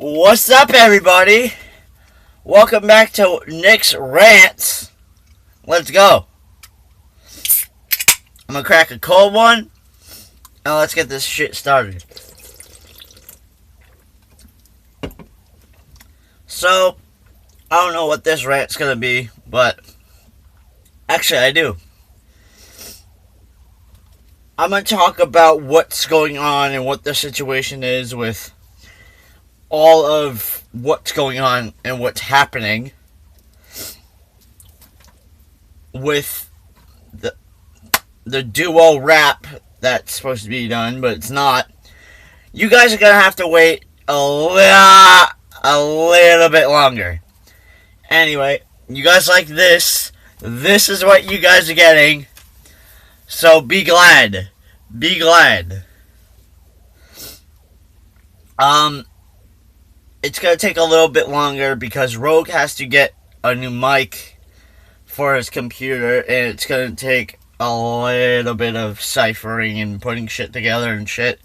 What's up, everybody? Welcome back to Nick's Rants. Let's go. I'm gonna crack a cold one, and let's get this shit started. So, I don't know what this rant's gonna be, but actually I do. I'm gonna talk about what's going on and what the situation is with all of what's going on and what's happening with the duo rap that's supposed to be done, but it's not. You guys are gonna have to wait a little bit longer. Anyway, you guys like this. This is what you guys are getting. So be glad. Be glad. It's gonna take a little bit longer because Rogue has to get a new mic for his computer, and it's gonna take a little bit of ciphering and putting shit together and shit.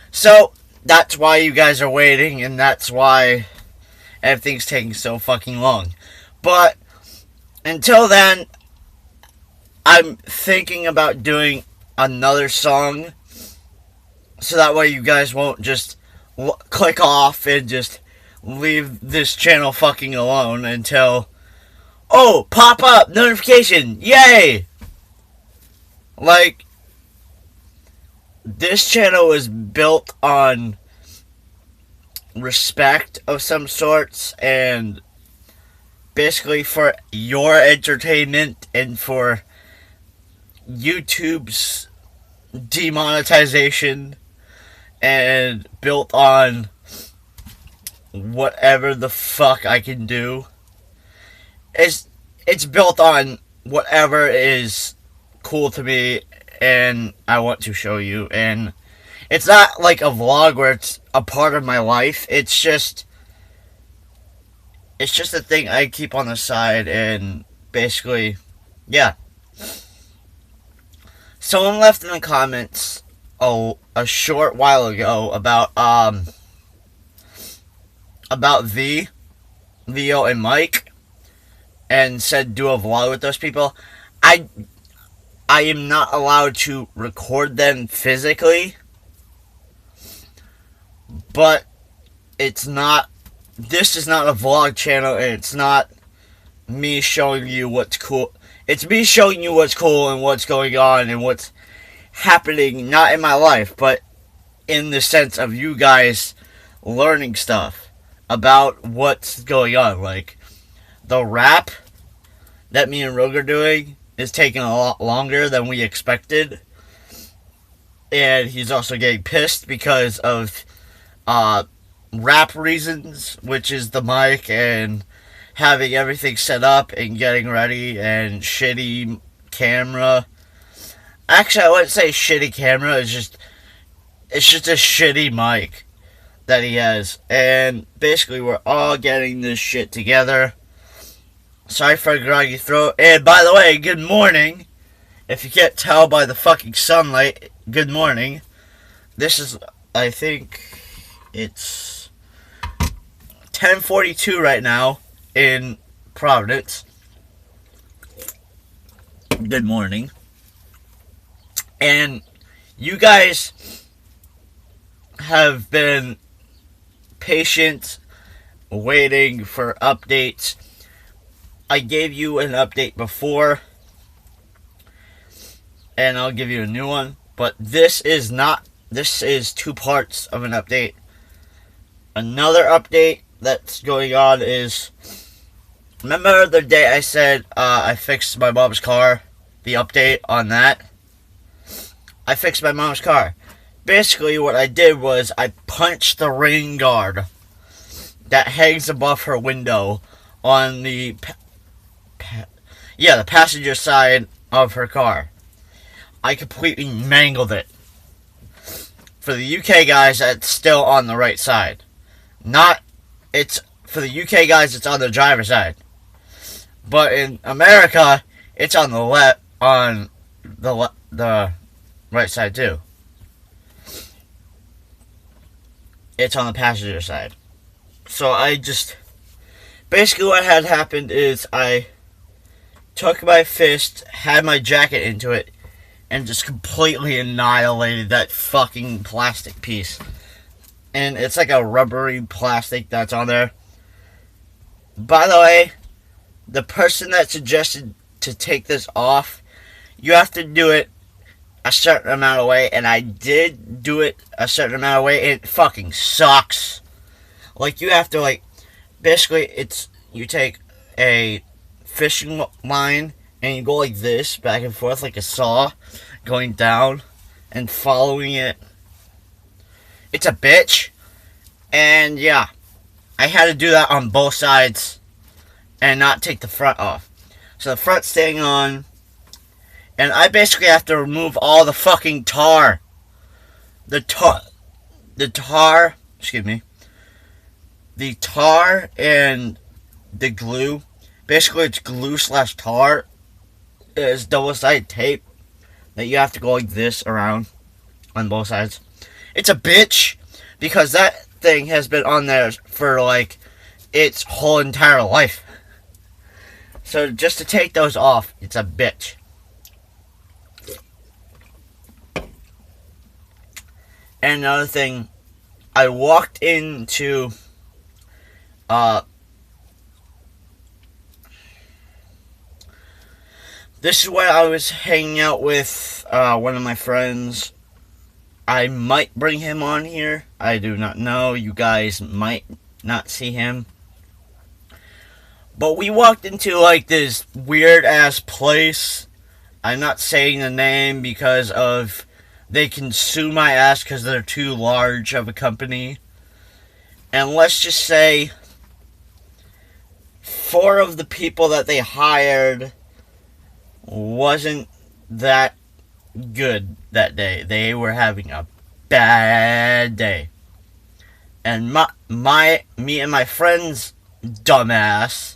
So that's why you guys are waiting, and that's why everything's taking so fucking long. But until then, I'm thinking about doing another song, so that way you guys won't just click off and just leave this channel fucking alone until, oh, pop up, notification, yay! Like, this channel is built on respect of some sorts, and basically for your entertainment and for YouTube's demonetization, and built on whatever the fuck I can do. It's built on whatever is cool to me and I want to show you. And it's not like a vlog where it's a part of my life. It's just a thing I keep on the side, and basically, yeah. Someone left in the comments a short while ago about Vio and Mike, and said do a vlog with those people. I am not allowed to record them physically, but this is not a vlog channel, and it's not me showing you what's cool. It's me showing you what's cool and what's going on and what's happening, not in my life, but in the sense of you guys learning stuff about what's going on. Like, the rap that me and Rogue are doing is taking a lot longer than we expected, and he's also getting pissed because of rap reasons, which is the mic and having everything set up and getting ready, and shitty camera. Actually, I wouldn't say shitty camera. It's just a shitty mic that he has. And basically, we're all getting this shit together. Sorry for a groggy throat. And by the way, good morning. If you can't tell by the fucking sunlight, good morning. This is, I think, it's 10:42 right now in Providence. Good morning. And you guys have been patient, waiting for updates. I gave you an update before, and I'll give you a new one. But this is two parts of an update. Another update that's going on is, remember the day I said I fixed my mom's car? The update on that? I fixed my mom's car. Basically, what I did was I punched the rain guard that hangs above her window on the passenger side of her car. I completely mangled it. For the UK guys, that's still on the right side. For the UK guys, it's on the driver's side. But in America, it's on the right side too. It's on the passenger side. So I just... Basically what had happened is I took my fist, had my jacket into it, and just completely annihilated that fucking plastic piece. And it's like a rubbery plastic that's on there. By the way, the person that suggested to take this off, you have to do it a certain amount of way, and I did do it a certain amount of way. It fucking sucks. Like, you have to, like, basically, it's, you take a fishing line, and you go like this, back and forth, like a saw, going down, and following it. It's a bitch. And, yeah, I had to do that on both sides, and not take the front off. So the front's staying on, and I basically have to remove all the fucking tar. The tar, excuse me, the tar and the glue, basically it's glue slash tar, is double-sided tape that you have to go like this around on both sides. It's a bitch, because that thing has been on there for like its whole entire life. So just to take those off, it's a bitch. And another thing, I walked into this is where I was hanging out with one of my friends. I might bring him on here. I do not know. You guys might not see him. But we walked into like this weird ass place. I'm not saying the name because of they can sue my ass because they're too large of a company. And let's just say 4 of the people that they hired wasn't that good that day. They were having a bad day. And me and my friend's dumbass,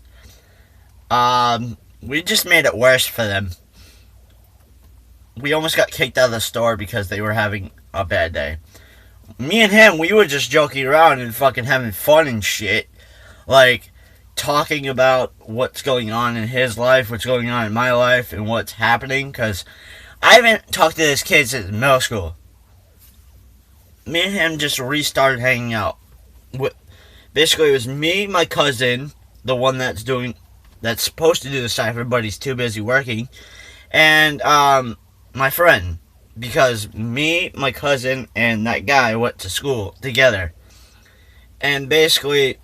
we just made it worse for them. We almost got kicked out of the store because they were having a bad day. Me and him, we were just joking around and fucking having fun and shit. Like, talking about what's going on in his life, what's going on in my life, and what's happening. Because I haven't talked to this kid since middle school. Me and him just restarted hanging out. Basically, it was me, my cousin, the one that's supposed to do the cipher, but he's too busy working, and my friend, because me, my cousin, and that guy went to school together. And basically,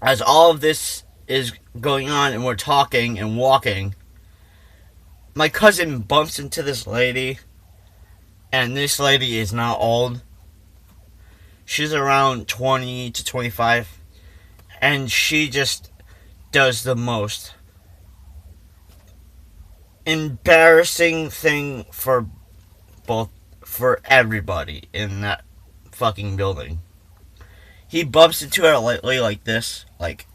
as all of this is going on and we're talking and walking, my cousin bumps into this lady, and this lady is not old. She's around 20 to 25, and she just does the most embarrassing thing for everybody in that fucking building. He bumps into her lightly like this, like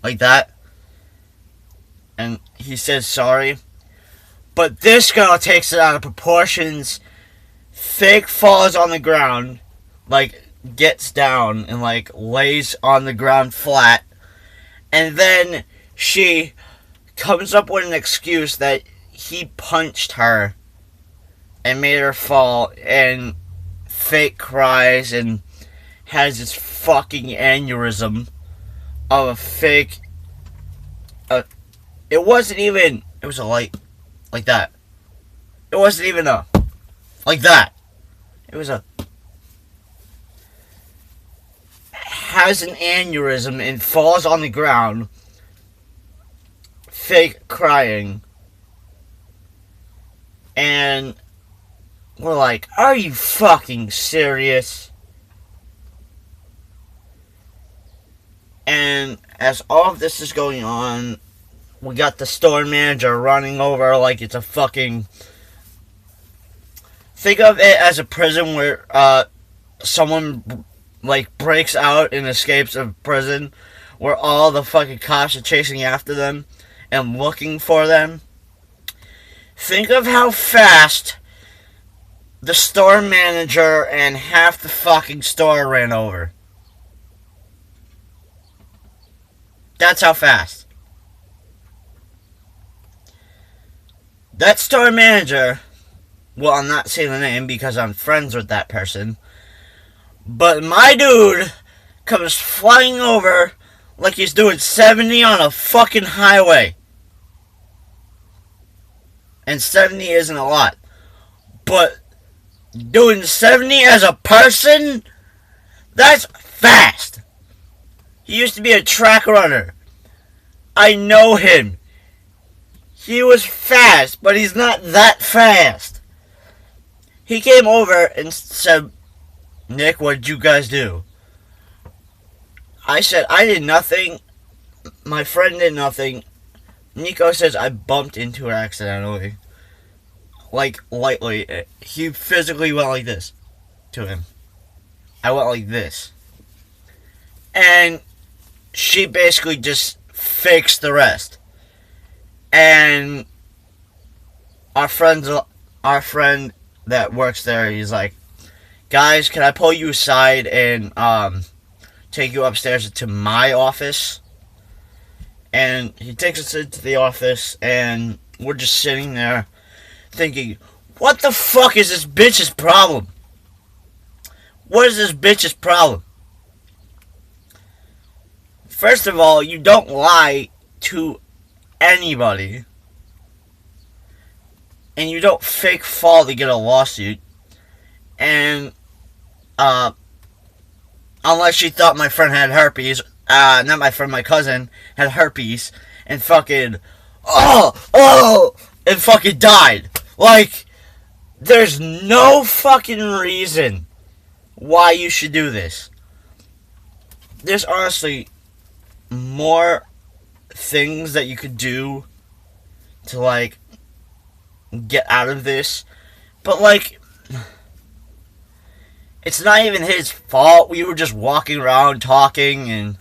that, and he says sorry, but this girl takes it out of proportions, fake falls on the ground, like gets down and like lays on the ground flat, and then she comes up with an excuse that he punched her and made her fall, and fake cries and has this fucking aneurysm of a fake. It wasn't even. It was a light like that. It wasn't even a like that. It was a has an aneurysm and falls on the ground, fake crying, and we're like, are you fucking serious? And as all of this is going on, we got the store manager running over like it's a fucking... Think of it as a prison where someone like breaks out and escapes of prison, where all the fucking cops are chasing after them and looking for them. Think of how fast the store manager and half the fucking store ran over. That's how fast. That store manager, well, I'm not saying the name because I'm friends with that person, but my dude comes flying over like he's doing 70 on a fucking highway. And 70 isn't a lot. But doing 70 as a person, that's fast. He used to be a track runner. I know him. He was fast, but he's not that fast. He came over and said, Nick, what did you guys do? I said, I did nothing. My friend did nothing. Nico says I bumped into her accidentally. Like, lightly. He physically went like this to him. I went like this. And she basically just fixed the rest. And our friend that works there, he's like, guys, can I pull you aside and take you upstairs to my office? And he takes us into the office, and we're just sitting there thinking, what the fuck is this bitch's problem? What is this bitch's problem? First of all, you don't lie to anybody. And you don't fake fall to get a lawsuit. And, unless she thought my friend had herpes, not my friend, my cousin, had herpes, and fucking, and fucking died. Like, there's no fucking reason why you should do this. There's honestly more things that you could do to, like, get out of this. But, like, it's not even his fault. We were just walking around talking and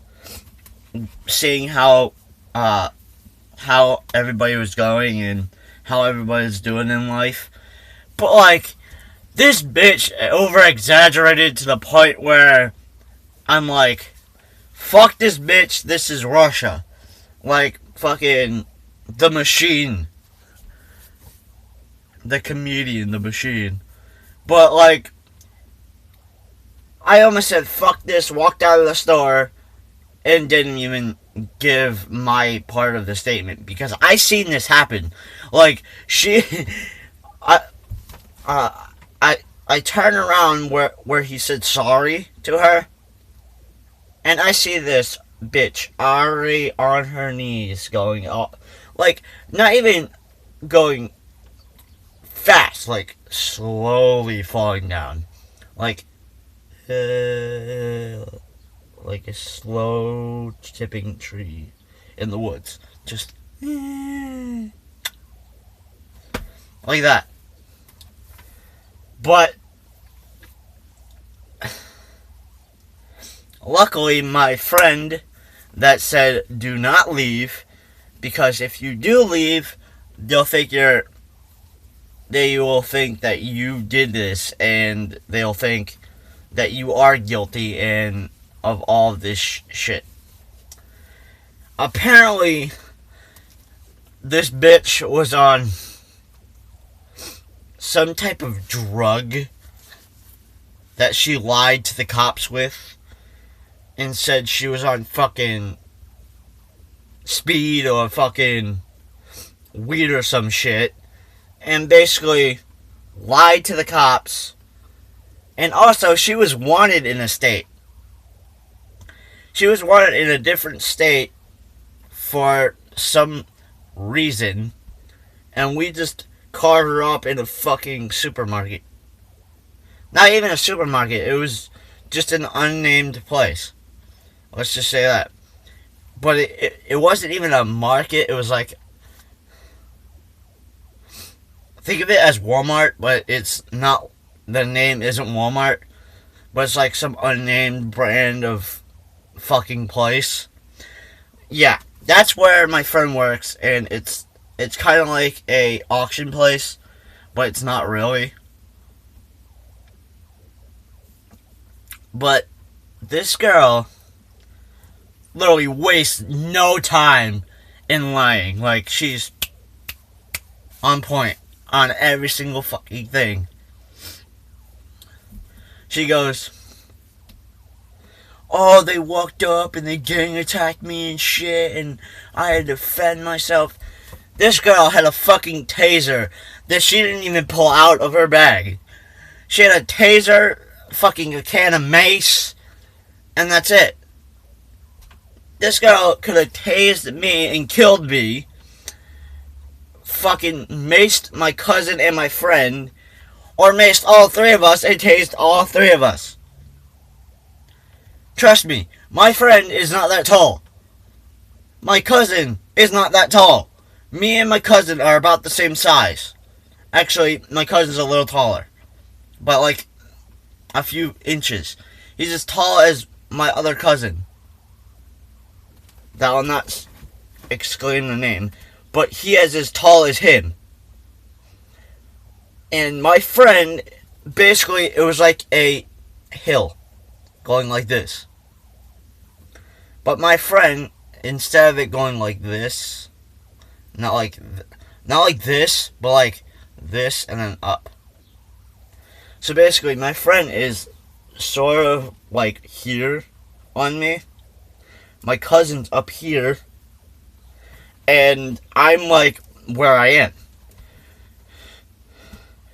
seeing how everybody was going and how everybody's doing in life. But, like, this bitch over-exaggerated to the point where I'm like, fuck this bitch, this is Russia. Like, fucking The Machine. The comedian, The Machine. But, like, I almost said, fuck this, walked out of the store, and didn't even give my part of the statement. Because I seen this happen. Like, I turn around where he said sorry to her, and I see this bitch already on her knees going up. Like, not even going fast, like, slowly falling down. Like a slow tipping tree in the woods. Just like that. But luckily, my friend that said do not leave, because if you do leave, they will think that you did this, and they'll think that you are guilty and of all of this shit. Apparently, this bitch was on some type of drug that she lied to the cops with and said she was on fucking speed or fucking weed or some shit, and basically lied to the cops. And also, she was wanted in a state. She was wanted in a different state for some reason, and we just caught her up in a fucking supermarket. Not even a supermarket, it was just an unnamed place. Let's just say that. But it wasn't even a market, it was like, think of it as Walmart, but it's not, the name isn't Walmart, but it's like some unnamed brand of fucking place. Yeah, that's where my friend works, and it's kind of like a auction place, but it's not really. But this girl literally wastes no time in lying. Like, she's on point on every single fucking thing. She goes, oh, they walked up and they gang attacked me and shit, and I had to defend myself. This girl had a fucking taser that she didn't even pull out of her bag. She had a taser, fucking a can of mace, and that's it. This girl could have tased me and killed me, fucking maced my cousin and my friend, or maced all three of us and tased all three of us. Trust me, my friend is not that tall. My cousin is not that tall. Me and my cousin are about the same size. Actually, my cousin's a little taller. But like a few inches. He's as tall as my other cousin. That will not exclaim the name. But he is as tall as him. And my friend, basically, it was like a hill. Going like this. But my friend, instead of it going like this, not like this, but like this and then up. So basically, my friend is sort of like here on me. My cousin's up here. And I'm like where I am.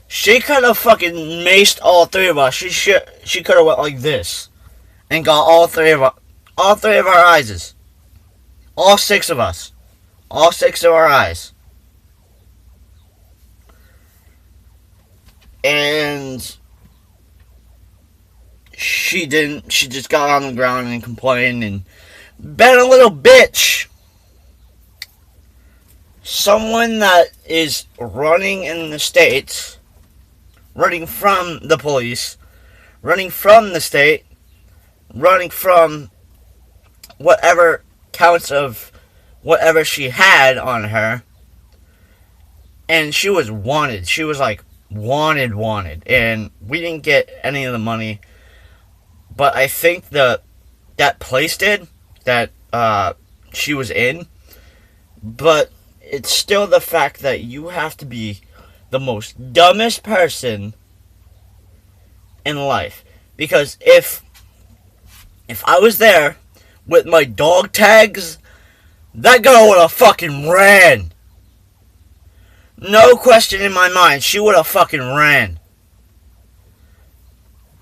She could have fucking maced all three of us. She could have went like this. And got all three of our eyes. All six of us. All six of our eyes. And she didn't. She just got on the ground and complained and been a little bitch. Someone that is running in the States, running from the police, running from the state, running from whatever counts of whatever she had on her, and she was wanted. She was like wanted, and we didn't get any of the money, but I think that place did, that she was in. But it's still the fact that you have to be the most dumbest person in life, because if I was there with my dog tags, that girl would have fucking ran. No question in my mind, she would have fucking ran.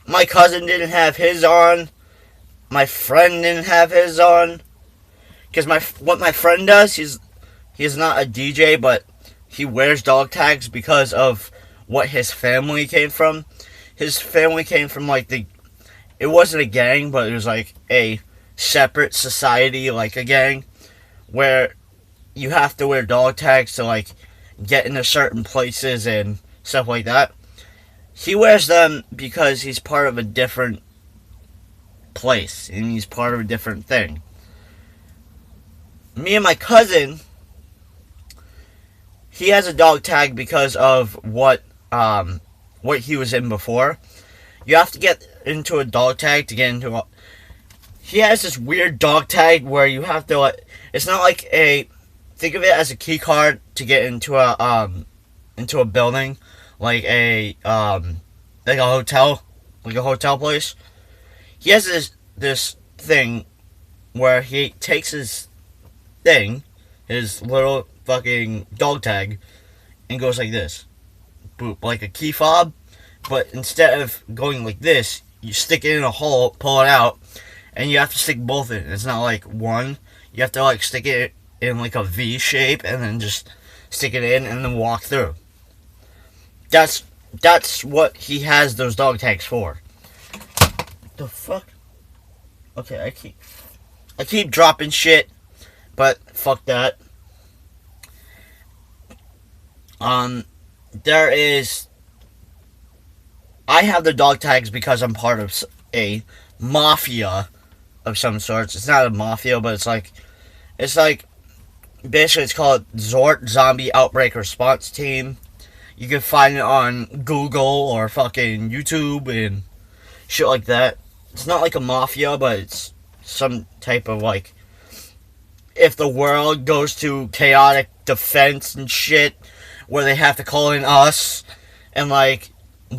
My cousin didn't have his on. My friend didn't have his on. Because what my friend does, he's not a DJ, but he wears dog tags because of what his family came from. His family came from like it wasn't a gang, but it was like a separate society, like a gang, where you have to wear dog tags to like get into certain places and stuff like that. He wears them because he's part of a different place and he's part of a different thing. Me and my cousin, he has a dog tag because of what he was in before. You have to get into a dog tag to get into a... He has this weird dog tag where you have to... It's not like a... Think of it as a key card to get into a building. Like a hotel. Like a hotel place. He has this thing where he takes his thing, his little fucking dog tag, and goes like this. Boop. Like a key fob. But instead of going like this, you stick it in a hole, pull it out, and you have to stick both in. It's not like one. You have to like stick it in like a V shape and then just stick it in and then walk through. That's what he has those dog tags for. The fuck? Okay, I keep dropping shit, but fuck that. I have the dog tags because I'm part of a mafia of some sorts. It's not a mafia, but it's like basically it's called Zort Zombie Outbreak Response Team. You can find it on Google or fucking YouTube and shit like that. It's not like a mafia, but it's some type of like if the world goes to chaotic defense and shit, where they have to call in us and like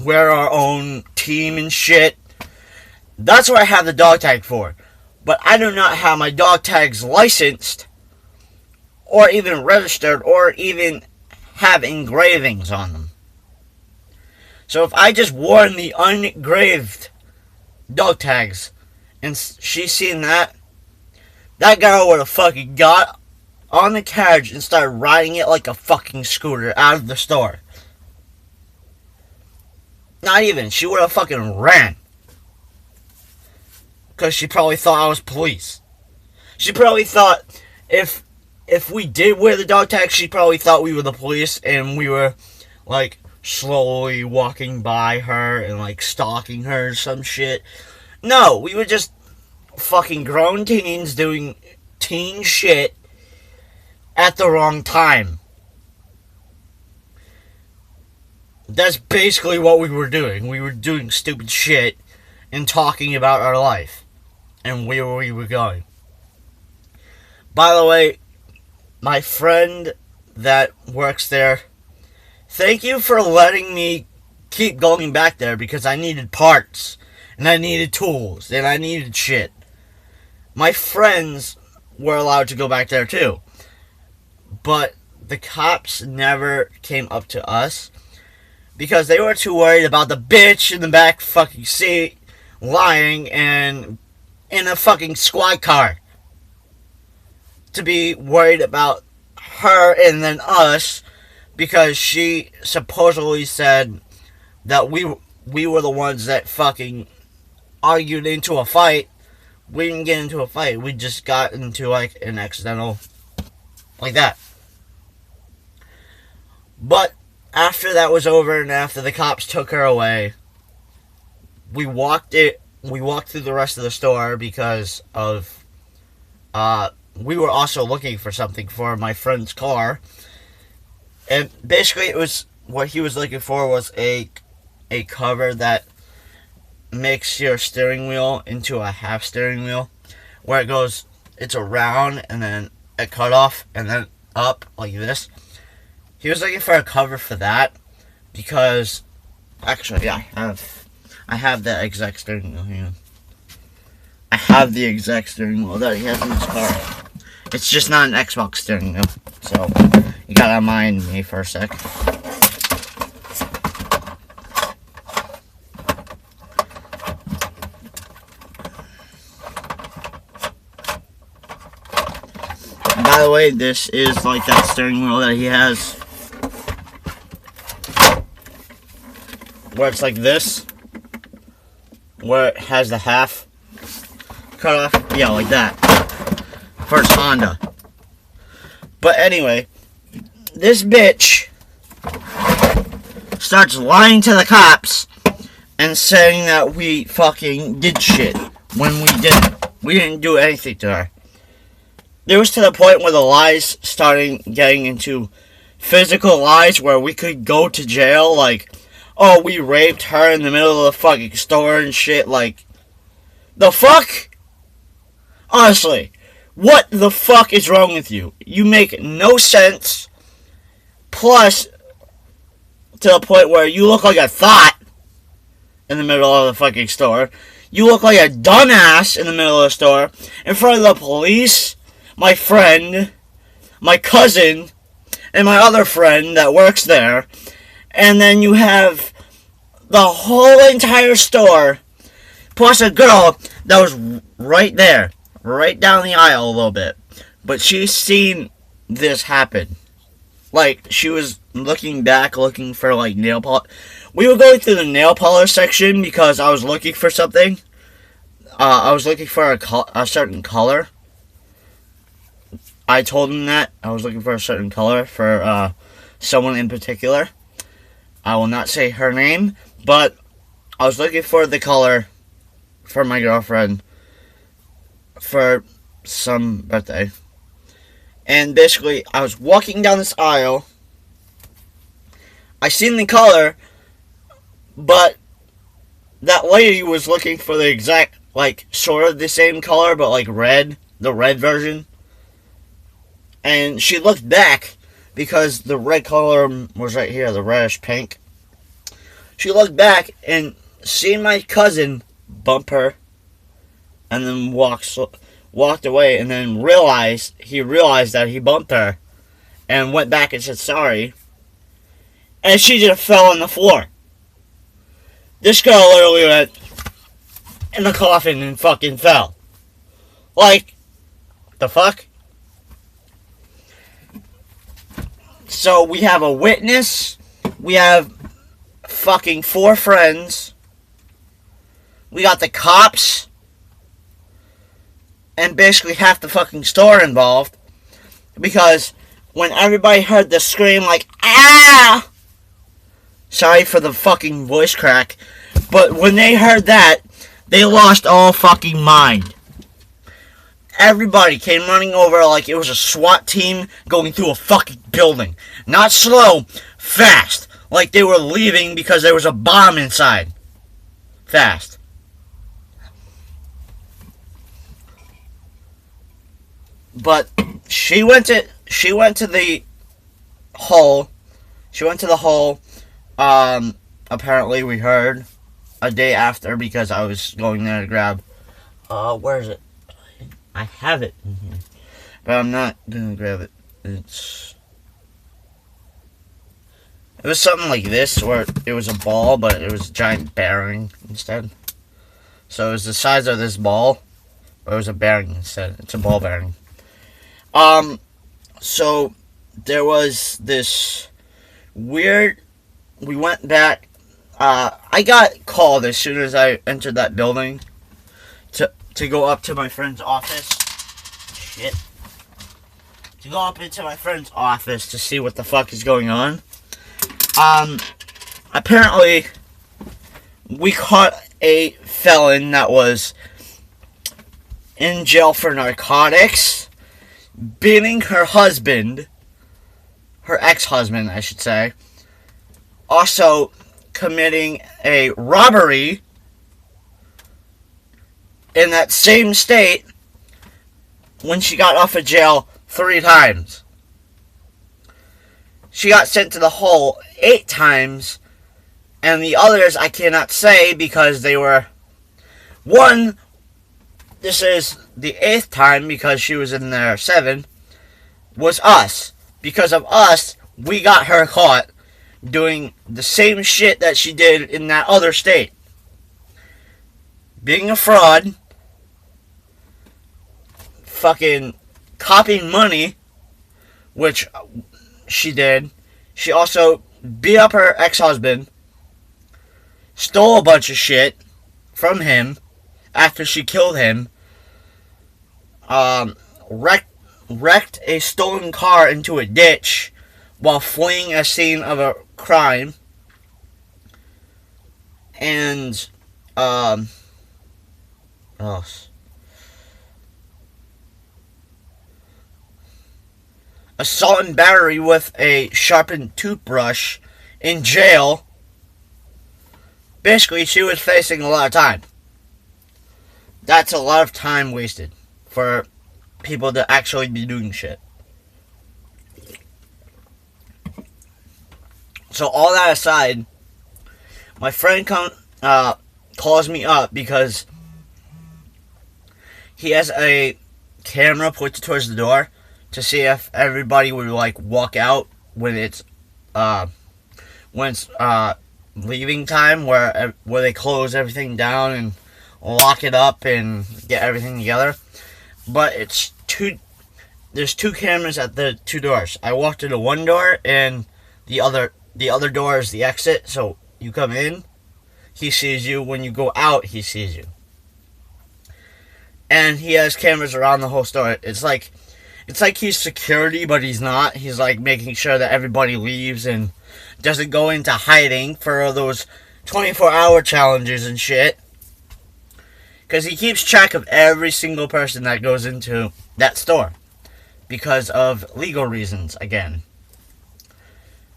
we're our own team and shit. That's what I have the dog tag for. But I do not have my dog tags licensed or even registered or even have engravings on them. So if I just wore the engraved dog tags and she seen that, that girl would have fucking got on the carriage and started riding it like a fucking scooter out of the store. Not even. She would have fucking ran. Because she probably thought I was police. She probably thought if we did wear the dog tag, she probably thought we were the police and we were like slowly walking by her and like stalking her or some shit. No, we were just fucking grown teens doing teen shit at the wrong time. That's basically what we were doing. We were doing stupid shit and talking about our life and where we were going. By the way, my friend that works there, thank you for letting me keep going back there because I needed parts and I needed tools and I needed shit. My friends were allowed to go back there too, but the cops never came up to us because they were too worried about the bitch in the back fucking seat lying and in a fucking squad car to be worried about her and then us because she supposedly said that we were the ones that fucking argued into a fight. We didn't get into a fight. We just got into like an accidental like that. But after that was over and after the cops took her away, we walked through the rest of the store because of we were also looking for something for my friend's car. And basically it was what he was looking for was a cover that makes your steering wheel into a half steering wheel where it goes, it's a round and then a cutoff and then up like this. He was looking for a cover for that because actually I have the exact steering wheel here. I have the exact steering wheel that he has in his car. It's just not an Xbox steering wheel, so you gotta mind me for a sec. By the way, this is like that steering wheel that he has, where it's like this, where it has the half cut off, yeah, like that, for his Honda. But anyway, this bitch starts lying to the cops and saying that we fucking did shit when we didn't. We didn't do anything to her. It was to the point where the lies started getting into physical lies where we could go to jail, like, oh, we raped her in the middle of the fucking store and shit, like, the fuck? Honestly, what the fuck is wrong with you? You make no sense, plus, to the point where you look like a thought in the middle of the fucking store. You look like a dumbass in the middle of the store, in front of the police, my friend, my cousin, and my other friend that works there. And then you have the whole entire store, plus a girl that was right there, right down the aisle a little bit. But she's seen this happen. Like, she was looking back, looking for, like, nail polish. We were going through the nail polish section because I was looking for something. I was looking for a certain color. I told him that. I was looking for a certain color for someone in particular. I will not say her name, but I was looking for the color for my girlfriend for some birthday. And basically, I was walking down this aisle. I seen the color, but that lady was looking for the exact, like, sort of the same color, but like red, the red version. And she looked back because the red color was right here, the reddish pink. She looked back and seen my cousin bump her, and then walked away, and then he realized that he bumped her, and went back and said sorry, and she just fell on the floor. This girl literally went in the coffin and fucking fell. Like, the fuck? So we have a witness, we have fucking 4 friends, we got the cops, and basically half the fucking store involved, because when everybody heard the scream like, ah! Sorry for the fucking voice crack, but when they heard that, they lost all fucking mind. Everybody came running over like it was a SWAT team going through a fucking building. Not slow, fast. Like they were leaving because there was a bomb inside. Fast. But she went to the hole. She went to the hole. Apparently we heard a day after because I was going there to grab. Where is it? I have it in here, but I'm not gonna grab it. It was something like this, where it was a ball, but it was a giant bearing instead. So it was the size of this ball, but it was a bearing instead. It's a ball bearing. So there was this weird. We went back. I got called as soon as I entered that building to go up to my friend's office. Shit. To go up into my friend's office to see what the fuck is going on. Apparently, we caught a felon that was in jail for narcotics, beating her husband, her ex-husband, I should say. Also, committing a robbery in that same state when she got off of jail 3 times. She got sent to the hole 8 times, and the others I cannot say because they were... One, this is the 8th time because she was in there 7, was us. Because of us, we got her caught doing the same shit that she did in that other state. Being a fraud, fucking copying money, which she did. She also beat up her ex-husband, stole a bunch of shit from him after she killed him, wrecked a stolen car into a ditch while fleeing a scene of a crime, and assault and battery with a sharpened toothbrush in jail. Basically, she was facing a lot of time. That's a lot of time wasted for people to actually be doing shit. So all that aside, my friend calls me up because he has a camera pointed towards the door to see if everybody would like walk out when it's leaving time, where they close everything down and lock it up and get everything together. But there's 2 cameras at the 2 doors. I walked to the one door, and the other door is the exit. So you come in, he sees you. When you go out, he sees you. And he has cameras around the whole store. It's like he's security, but he's not. He's like making sure that everybody leaves and doesn't go into hiding for those 24-hour challenges and shit. Because he keeps track of every single person that goes into that store. Because of legal reasons, again.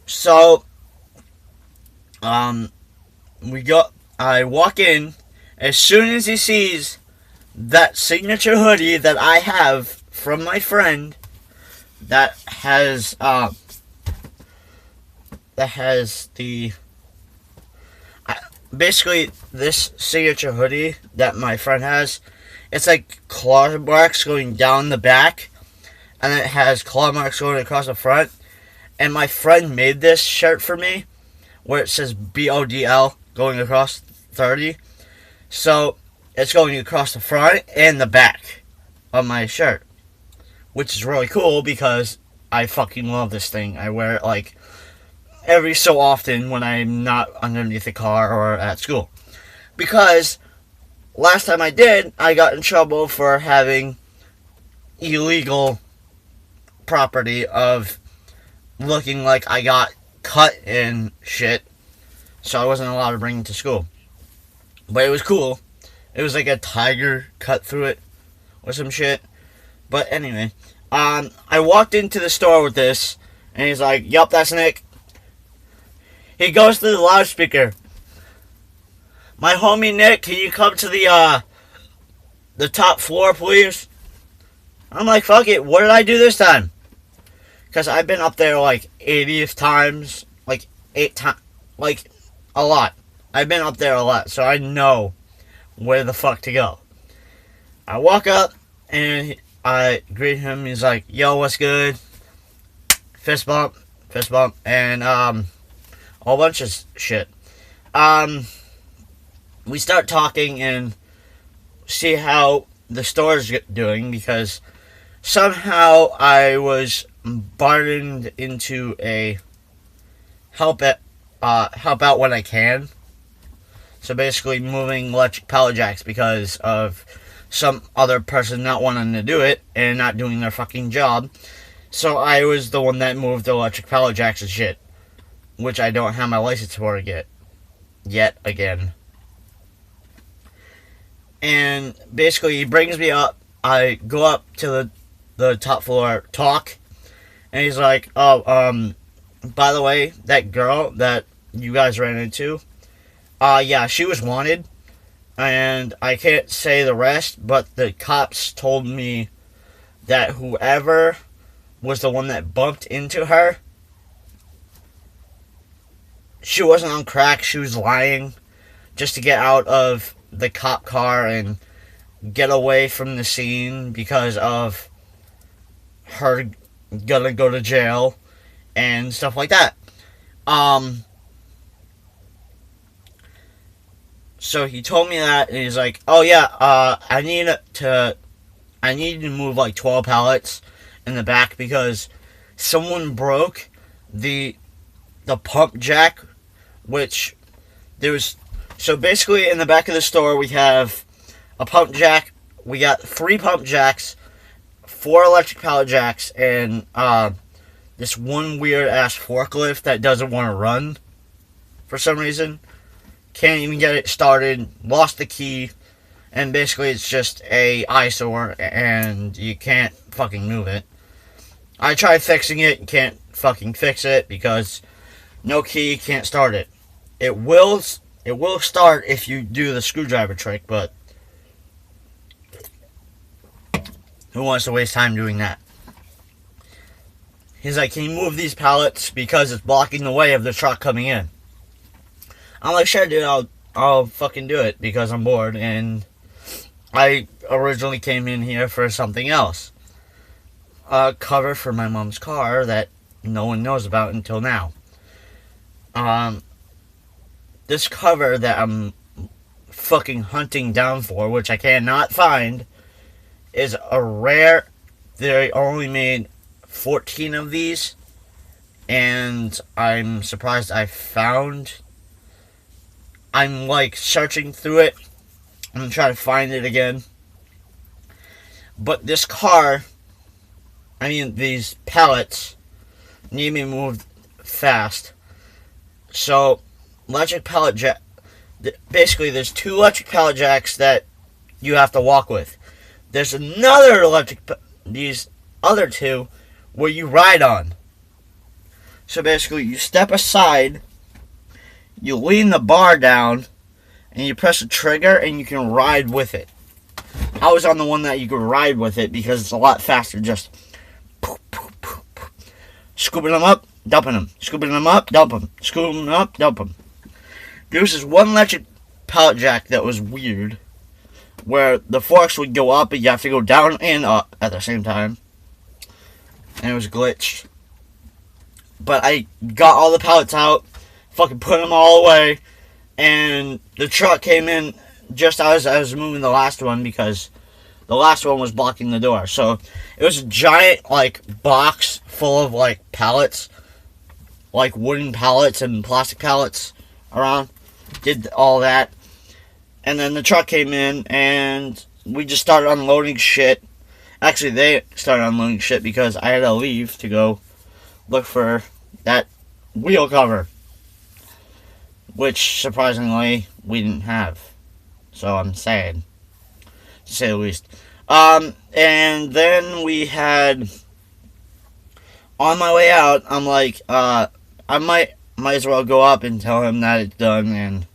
So, I walk in. As soon as he sees that signature hoodie that I have from my friend, that has the basically this signature hoodie that my friend has. It's like claw marks going down the back, and it has claw marks going across the front. And my friend made this shirt for me, where it says BODL going across 30. So it's going across the front and the back of my shirt, which is really cool because I fucking love this thing. I wear it like every so often when I'm not underneath the car or at school. Because last time I did, I got in trouble for having illegal property of looking like I got cut and shit. So I wasn't allowed to bring it to school. But it was cool. It was like a tiger cut through it or some shit. But anyway, I walked into the store with this, and he's like, "Yup, that's Nick." He goes to the loudspeaker. "My homie Nick, can you come to the top floor, please?" I'm like, fuck it, what did I do this time? Because I've been up there like 80 times, like 8 times, like a lot. I've been up there a lot, so I know where the fuck to go. I walk up, and I greet him. He's like, "Yo, what's good?" Fist bump, and a whole bunch of shit. We start talking and see how the store's doing, because somehow I was bartered into a help out when I can. So basically moving electric pallet jacks because of some other person not wanting to do it and not doing their fucking job. So I was the one that moved the electric pallet jacks and shit, which I don't have my license for yet again. And basically he brings me up. I go up to the top floor, talk, and he's like, "Oh, by the way, that girl that you guys ran into, yeah, she was wanted, and I can't say the rest, but the cops told me that whoever was the one that bumped into her, she wasn't on crack, she was lying just to get out of the cop car and get away from the scene because of her gonna go to jail and stuff like that." So he told me that, and he's like, "Oh yeah, I need to move like 12 pallets in the back because someone broke the pump jack, which there was." So basically, in the back of the store, we have a pump jack. We got 3 pump jacks, 4 electric pallet jacks, and this one weird ass forklift that doesn't want to run for some reason. Can't even get it started. Lost the key, and basically it's just a eyesore, and you can't fucking move it. I tried fixing it, can't fucking fix it because no key, can't start it. It will start if you do the screwdriver trick, but who wants to waste time doing that? He's like, "Can you move these pallets because it's blocking the way of the truck coming in?" I'm like, "Sure, dude, I'll fucking do it because I'm bored, and I originally came in here for something else. A cover for my mom's car that no one knows about until now. This cover that I'm fucking hunting down for, which I cannot find, is a rare. They only made 14 of these, and I'm surprised I found. I'm like searching through it. I'm trying to find it again. But this car, these pallets need to be moved fast. So, electric pallet jack. Basically, there's 2 electric pallet jacks that you have to walk with. There's another these other 2 where you ride on. So basically, you step aside, you lean the bar down, and you press the trigger, and you can ride with it. I was on the one that you could ride with it because it's a lot faster. Just poop, poop, poop. Scooping them up, dumping them. Scooping them up, dump them. Scooping them up, dump them. There was this one electric pallet jack that was weird, where the forks would go up, but you have to go down and up at the same time. And it was glitched. But I got all the pallets out, fucking put them all away, and the truck came in just as I was moving the last one because the last one was blocking the door. So it was a giant, like, box full of, like, pallets, like wooden pallets and plastic pallets around. Did all that. And then the truck came in, and we just started unloading shit. Actually, they started unloading shit because I had to leave to go look for that wheel cover, which, surprisingly, we didn't have. So I'm sad, to say the least. And then we had, on my way out, I'm like, I might as well go up and tell him that it's done and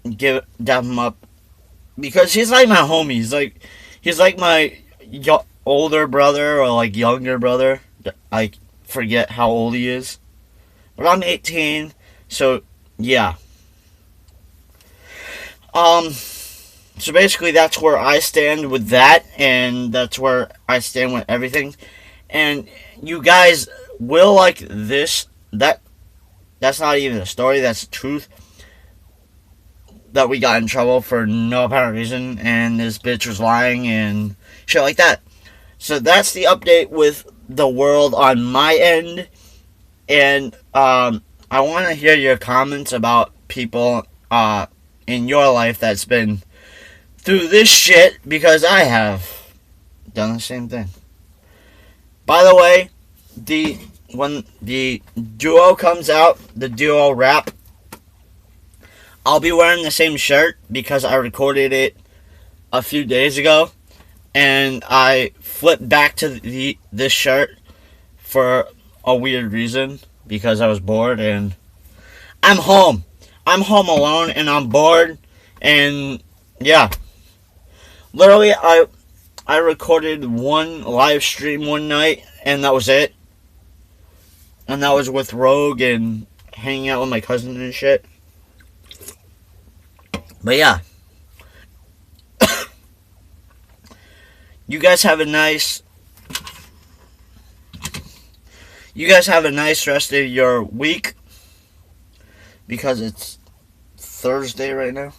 dap him up, because he's like my homie. He's like my older brother or like younger brother. I forget how old he is, but I'm 18, so yeah. So basically that's where I stand with that, and that's where I stand with everything. And you guys will like this. That's not even a story, that's the truth. That we got in trouble for no apparent reason, and this bitch was lying and shit like that. So that's the update with the world on my end. And I want to hear your comments about people in your life that's been through this shit, because I have done the same thing. By the way, when the duo comes out, the duo rap, I'll be wearing the same shirt because I recorded it a few days ago, and I flipped back to this shirt for a weird reason, because I was bored, and I'm home. I'm home alone, and I'm bored, and yeah. Literally, I recorded one live stream one night, and that was it. And that was with Rogue and hanging out with my cousin and shit. But yeah. You guys have a nice rest of your week, because it's Thursday right now.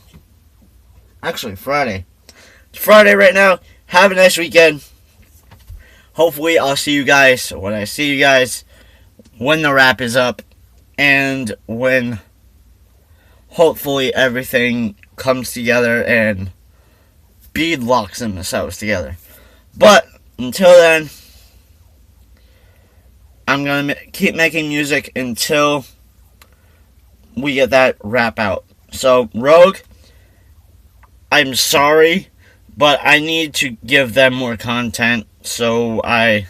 Actually, Friday. It's Friday right now. Have a nice weekend. Hopefully I'll see you guys when I see you guys, when the wrap is up, and when hopefully everything comes together and Bede locks themselves together. But until then, I'm going to keep making music until we get that wrap out. So, Rogue, I'm sorry, but I need to give them more content, so I